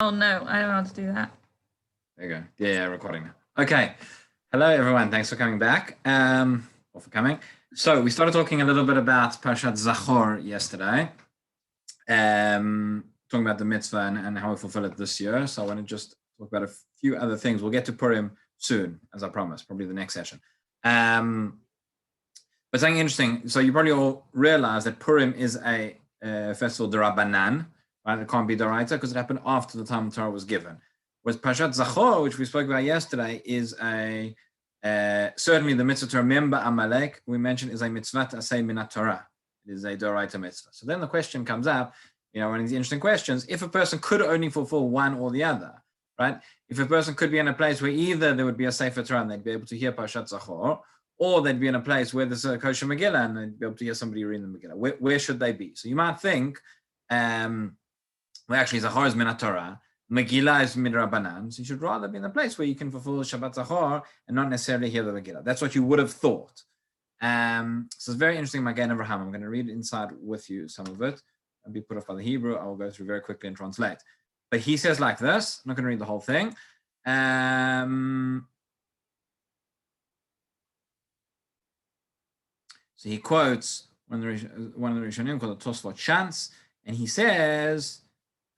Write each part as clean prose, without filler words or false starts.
Oh no, I don't know how to do that. There you go. Yeah, recording now. Okay. Hello, everyone. Thanks for coming back. Or for coming. So we started talking a little bit about Parashat Zachor yesterday. Talking about the mitzvah and how we fulfill it this year. So I want to just talk about a few other things. We'll get to Purim soon, as I promised, probably the next session. But something interesting. So you probably all realize that Purim is a festival d'Rabbanan, right? It can't be d'Oraita because it happened after the time the Torah was given. Whereas Parashat Zachor, which we spoke about yesterday, is certainly the mitzvah to remember Amalek, we mentioned, is a mitzvah aseh minat Torah. It is a d'Oraita mitzvah. So then the question comes up, one of these interesting questions, if a person could only fulfill one or the other, right? If a person could be in a place where either there would be a Sefer Torah and they'd be able to hear Parashat Zachor, or they'd be in a place where there's a kosher Megillah and they'd be able to hear somebody reading the Megillah. Where should they be? So you might think, well, actually, Zachor is minat Torah, Megillah is midrabanan, so you should rather be in a place where you can fulfill Shabbat Zachor and not necessarily hear the Megillah. That's what you would have thought. So it's very interesting, Magen Avraham. I'm going to read inside with you some of it. I'll be put off by the Hebrew. I will go through very quickly and translate. But he says like this. I'm not going to read the whole thing. So he quotes one of the Rishonim called the Tosfot Shantz, and he says,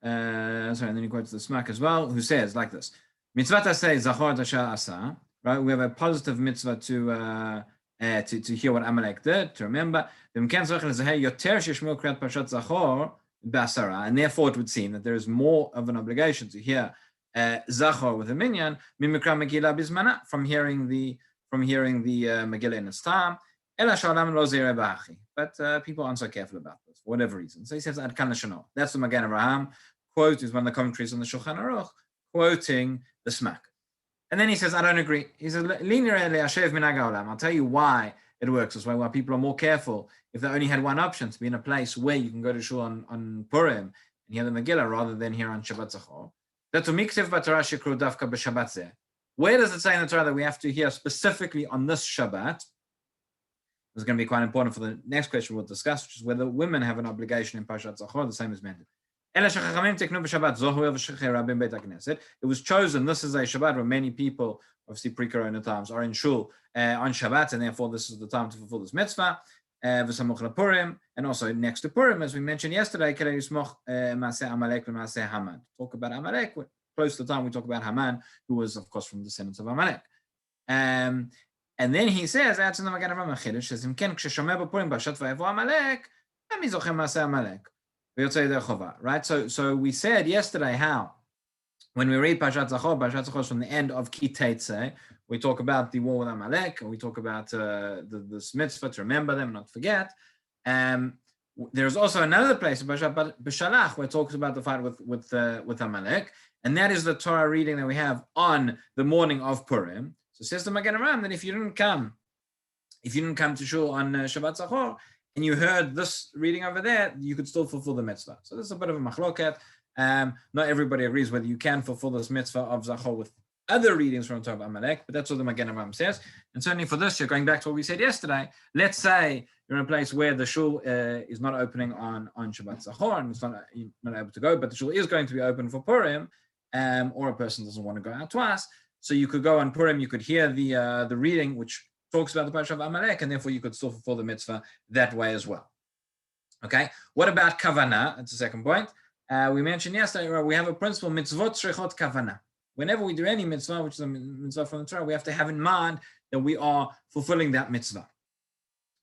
and then he quotes the Smak as well, who says like this: Mitzvah aseh Zachor tasha asa. Right, we have a positive mitzvah to hear what Amalek did, to remember. And therefore it would seem that there is more of an obligation to hear Zachor with a minyan from hearing the Megillah in its time. But people aren't so careful about this for whatever reason. So he says, Ad kan l'shano. That's the Magen Avraham quote, is one of the commentaries on the Shulchan Aruch, quoting the Smak. And then he says, I don't agree. He says, I'll tell you why it works this way, why people are more careful if they only had one option, to be in a place where you can go to shul on Purim and hear the Megillah rather than here on Shabbat Zachor. Where does it say in the Torah that we have to hear specifically on this Shabbat? This is going to be quite important for the next question we'll discuss, which is whether women have an obligation in Parashat Zachor, the same as men do. It was chosen, this is a Shabbat where many people, obviously pre-corona times, are in shul on Shabbat, and therefore this is the time to fulfill this mitzvah. And also next to Purim, as we mentioned yesterday, talk about Amalek. Close to the time we talk about Haman, who was, of course, from the descendants of Amalek. And then he says, that's in the Magen Avraham Chiddush, says, right? So we said yesterday how when we read Parashat Zachor is from the end of Ki Teitzei, we talk about the war with Amalek, and we talk about this mitzvah to remember them, not forget. There's also another place in Parashat B'Shalach where it talks about the fight with Amalek, and that is the Torah reading that we have on the morning of Purim. So it says to Magen Avraham that if you didn't come to shul on Shabbat Zachor, and you heard this reading over there, you could still fulfill the mitzvah. So this is a bit of a machloket. Not everybody agrees whether you can fulfill this mitzvah of Zachor with other readings from the Torah of Amalek, but that's what the Magen Avraham says. And certainly for this year, going back to what we said yesterday, let's say you're in a place where the shul is not opening on Shabbat Zachor, and you're not able to go, but the shul is going to be open for Purim, or a person doesn't want to go out twice. So you could go on Purim, you could hear the reading, which talks about the Parashat of Amalek, and therefore you could still fulfill the mitzvah that way as well. Okay, what about kavanah? That's the second point. We mentioned yesterday, we have a principle, mitzvot shreichot kavanah. Whenever we do any mitzvah, which is a mitzvah from the Torah, we have to have in mind that we are fulfilling that mitzvah.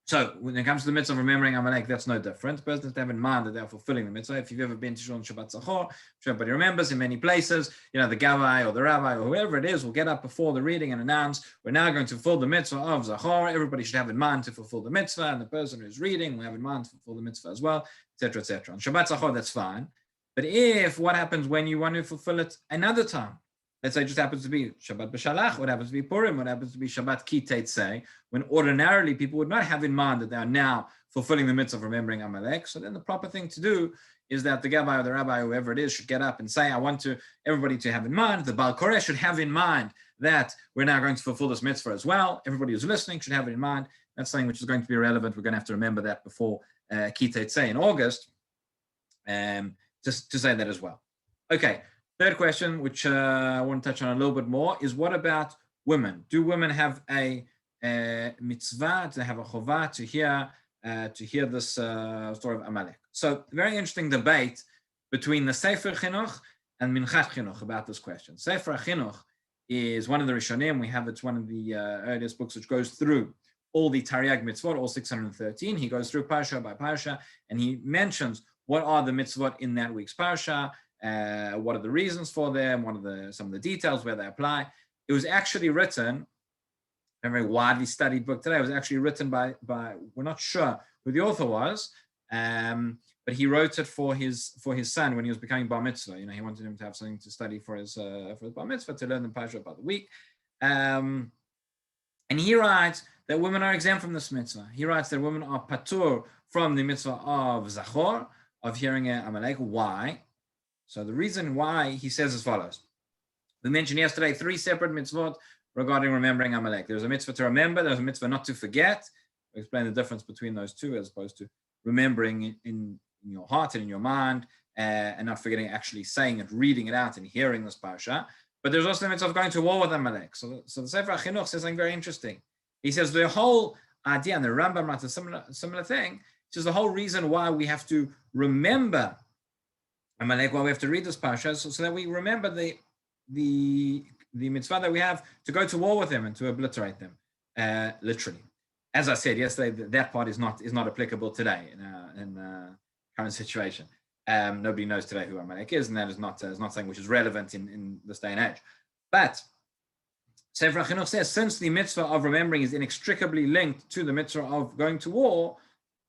So when it comes to the mitzvah of remembering Amalek, that's no different. The person has to have in mind that they are fulfilling the mitzvah. If you've ever been to shul on Shabbat Zachor, everybody remembers in many places, the gavai or the rabbi or whoever it is will get up before the reading and announce, we're now going to fulfill the mitzvah of Zachor. Everybody should have in mind to fulfill the mitzvah, and the person who's reading will have in mind to fulfill the mitzvah as well, etc., etc. On Shabbat Zachor, that's fine. But what happens when you want to fulfill it another time? Let's say it just happens to be Shabbat B'Shalach, what happens to be Purim, what happens to be Shabbat Ki Teitzei, when ordinarily people would not have in mind that they are now fulfilling the mitzvah of remembering Amalek. So then the proper thing to do is that the gabbai or the rabbi, whoever it is, should get up and say, I want everybody to have in mind, the Baal Koreh should have in mind that we're now going to fulfill this mitzvah as well. Everybody who's listening should have it in mind. That's something which is going to be relevant. We're going to have to remember that before Ki Teitzei in August, just to say that as well. Okay. Third question, which I want to touch on a little bit more, is what about women? Do women have a mitzvah, to have a chovah to hear this story of Amalek? So, very interesting debate between the Sefer Chinuch and Minchat Chinuch about this question. Sefer Chinuch is one of the Rishonim. We have it's one of the earliest books which goes through all the Tariag mitzvot, all 613. He goes through parsha by parsha, and he mentions what are the mitzvot in that week's parsha. What are the reasons for them? What are some of the details where they apply? It was actually written, a very widely studied book today. It was actually written by we're not sure who the author was, but he wrote it for his son when he was becoming bar mitzvah. He wanted him to have something to study for his bar mitzvah, to learn the parsha about the week. And he writes that women are exempt from this mitzvah. He writes that women are patur from the mitzvah of Zachor, of hearing Amalek. Why? So the reason why he says as follows. We mentioned yesterday 3 separate mitzvot regarding remembering Amalek. There's a mitzvah to remember, there's a mitzvah not to forget. We explain the difference between those two as opposed to remembering in your heart and in your mind and not forgetting actually saying it, reading it out and hearing this parsha. But there's also the mitzvah of going to war with Amalek. So the Sefer HaChinuch says something very interesting. He says the whole idea, and the Rambam writes a similar thing, which is the whole reason why we have to remember Amalek, why we have to read this parsha, so that we remember the mitzvah that we have to go to war with them and to obliterate them, literally. As I said yesterday, that part is not applicable today in current situation. Nobody knows today who Amalek is, and that is not something which is relevant in this day and age. But Sefer HaChinuch says, since the mitzvah of remembering is inextricably linked to the mitzvah of going to war,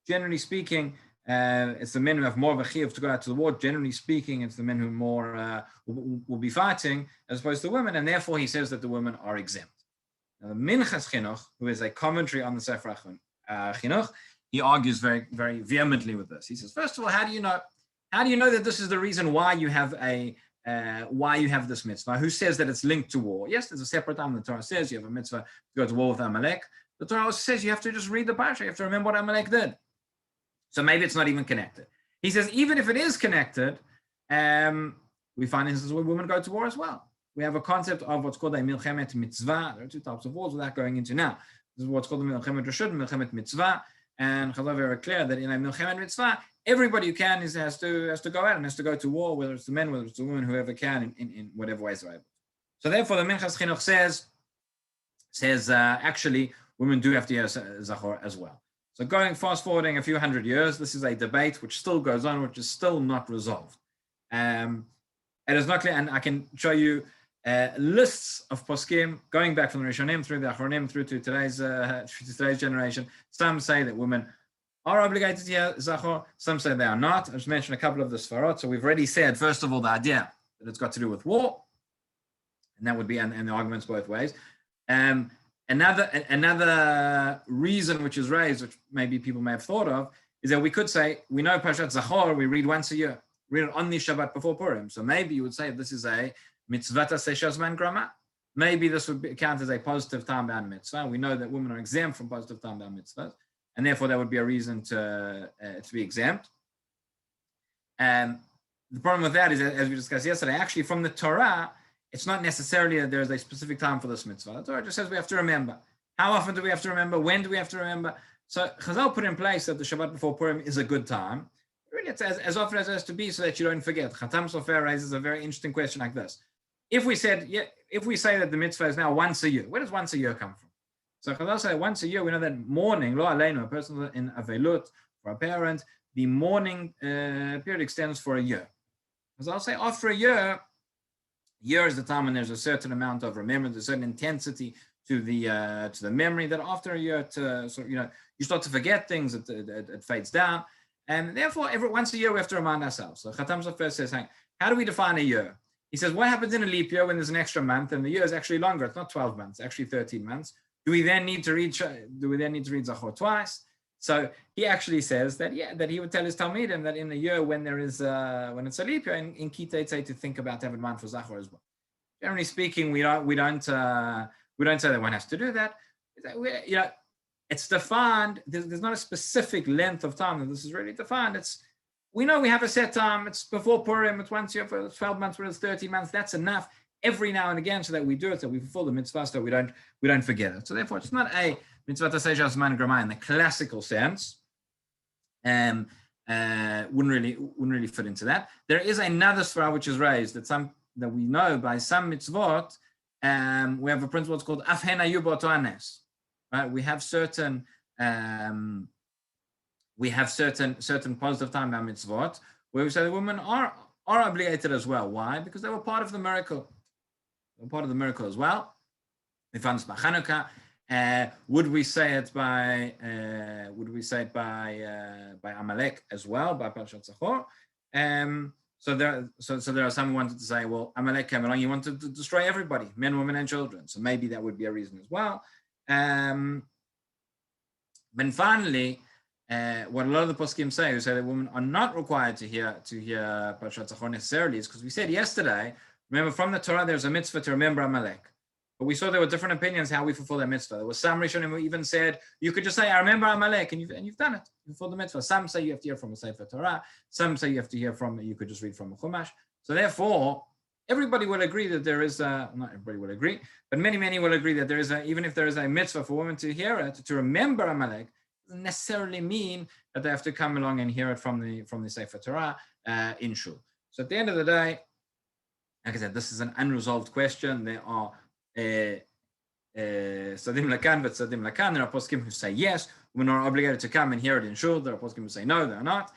generally speaking, it's the men who have more of a chiyuv to go out to the war. Generally speaking, it's the men who more will be fighting as opposed to women, and therefore he says that the women are exempt. Now, the Minchas Chinuch, who is a commentary on the Sefer Chinuch, he argues very, very vehemently with this. He says, first of all, how do you know that this is the reason why you have this mitzvah? Who says that it's linked to war? Yes, there's a separate time. The Torah says you have a mitzvah to go to war with Amalek. The Torah also says you have to just read the parsha. You have to remember what Amalek did. So maybe it's not even connected. He says, even if it is connected, we find instances where women go to war as well. We have a concept of what's called a milchemet mitzvah. There are 2 types of wars without going into now. This is what's called the milchemet reshut, milchemet mitzvah. And Chazal very clear that in a milchemet mitzvah, everybody who can has to go out and has to go to war, whether it's the men, whether it's the women, whoever can, in whatever ways they're able. So therefore, the Minchas Chinuch says actually women do have to hear Zachor as well. So going fast forwarding a few hundred years, this is a debate which still goes on, which is still not resolved. It is not clear, and I can show you lists of poskim going back from the Rishonim through the Achronim through to today's generation. Some say that women are obligated to hear Zachor. Some say they are not. I just mentioned a couple of the Sfarot. So we've already said, first of all, the idea that it's got to do with war, and that would be, and the arguments both ways. Another reason which is raised, which maybe people may have thought of, is that we could say, we know Parashat Zachor, we read once a year, read it on the Shabbat before Purim. So maybe you would say this is a mitzvata seshazman grama. Maybe this would count as a positive time-bound mitzvah. We know that women are exempt from positive time-bound mitzvahs, and therefore that would be a reason to be exempt. And the problem with that is, as we discussed yesterday, actually from the Torah, it's not necessarily that there's a specific time for this mitzvah. The Torah just says we have to remember. How often do we have to remember? When do we have to remember? So Chazal put in place that the Shabbat before Purim is a good time. Really, it's as often as it has to be so that you don't forget. Khatam Sofer raises a very interesting question like this. If we say that the mitzvah is now once a year, where does once a year come from? So Chazal say once a year, we know that mourning, lo aleinu, a person in avelut for a parent, the mourning period extends for a year. Chazal say after a year is the time when there's a certain amount of remembrance, a certain intensity to the memory, that after a year, you start to forget things, it fades down, and therefore once a year we have to remind ourselves. So Khatam Sofer says, how do we define a year? He says, what happens in a leap year when there's an extra month and the year is actually longer? It's not 12 months, actually 13 months. Do we then need to read Zachor twice? So he actually says that he would tell his Talmidim that in a year when it's a leap year in Kitei to think about having mind for Zachor as well. Generally speaking, we don't say that one has to do that. It's defined. There's not a specific length of time that this is really defined. It's we know we have a set time. It's before Purim. It's once a year for 12 months, whether it's 30 months. That's enough every now and again so that we do it, so we fulfill the mitzvah, so we don't forget it. So therefore, it's not a mitzvah to say Zman Grama in the classical sense. Wouldn't really fit into that. There is another svara which is raised that we know by some mitzvot. We have a principle. It's called Afhen Hayu B'oto Hanes. Right? We have certain positive time by mitzvot where we say the women are obligated as well. Why? Because they were part of the miracle. They were part of the miracle as well. We found this by Chanukah. Would we say it by Amalek as well, by Parashat Zachor? So there are some who wanted to say, well, Amalek came along, he wanted to destroy everybody, men, women, and children. So maybe that would be a reason as well. But finally, what a lot of the poskim say, who say that women are not required to hear Parashat Zachor necessarily, is because we said yesterday, remember from the Torah, there's a mitzvah to remember Amalek. But we saw there were different opinions how we fulfill that mitzvah. There was some Rishonim who even said you could just say, "I remember Amalek," and you've done it. You fulfilled the mitzvah. Some say you have to hear from a Sefer Torah. Some say you have to hear from you could just read from a Chumash. So therefore, everybody will agree that there is not everybody will agree, but many will agree that there is even if there is a mitzvah for women to hear it, to remember Amalek, doesn't necessarily mean that they have to come along and hear it from the Sefer Torah in shul. So at the end of the day, like I said, this is an unresolved question. There are Sadim Lakan, but Sadim Lakan. There are poskim who say yes, women are obligated to come and hear it in shul. There are poskim who say no, they're not.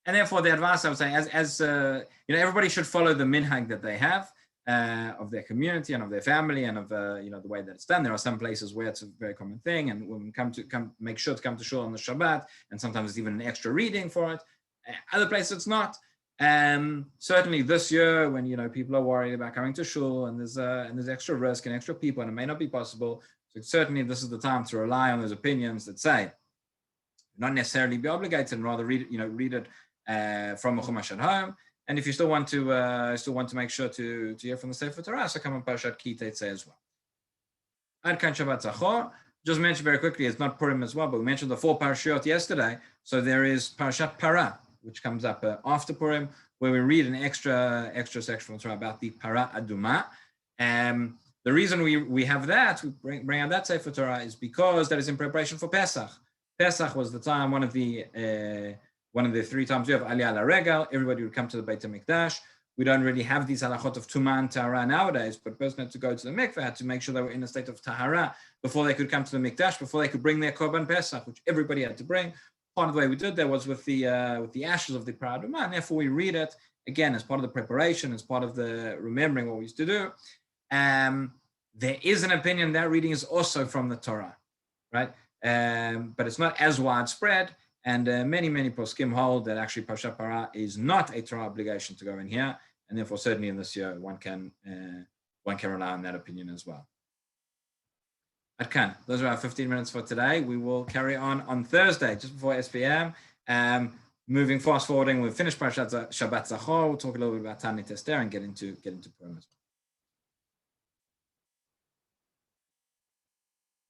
And therefore, the advice I would say, as everybody should follow the minhag that they have of their community and of their family and of the way that it's done. There are some places where it's a very common thing, and women make sure to come to shul on the Shabbat, and sometimes it's even an extra reading for it. Other places it's not. Certainly this year, when people are worried about coming to shul and there's extra risk and extra people and it may not be possible, so certainly this is the time to rely on those opinions that say not necessarily be obligated and rather read it from a chumash at home. And if you still want to make sure to hear from the Sefer Torah, so come on Parashat Ki Tetzei as well. Ad kan Shabbat Zachor. Just mentioned very quickly, it's not Purim as well, but we mentioned the 4 Parashat yesterday. So there is Parashat Para, which comes up after Purim, where we read an extra section from Torah about the Para Aduma. The reason we have that, we bring out that Sefer Torah, is because that is in preparation for Pesach. Pesach was the time, one of the 3 times we have Aliyah LaRegal. Everybody would come to the Beit HaMikdash. We don't really have these halachot of Tumah and Tahara nowadays, but a person had to go to the mikveh, had to make sure they were in a state of Tahara before they could come to the Mikdash, before they could bring their Korban Pesach, which everybody had to bring. Part of the way we did that was with the ashes of the Paraduma, and therefore we read it again as part of the preparation, as part of the remembering what we used to do. There is an opinion that reading is also from the Torah, right? But it's not as widespread, and many poskim hold that actually Parashat Para is not a Torah obligation to go in here, and therefore certainly in this year one can rely on that opinion as well. Adkan. Those are our 15 minutes for today. We will carry on Thursday, just before SPM. Fast forwarding, we'll finish Parashat Shabbat Zachor. We'll talk a little bit about Tanit Esther and get into Purim as well.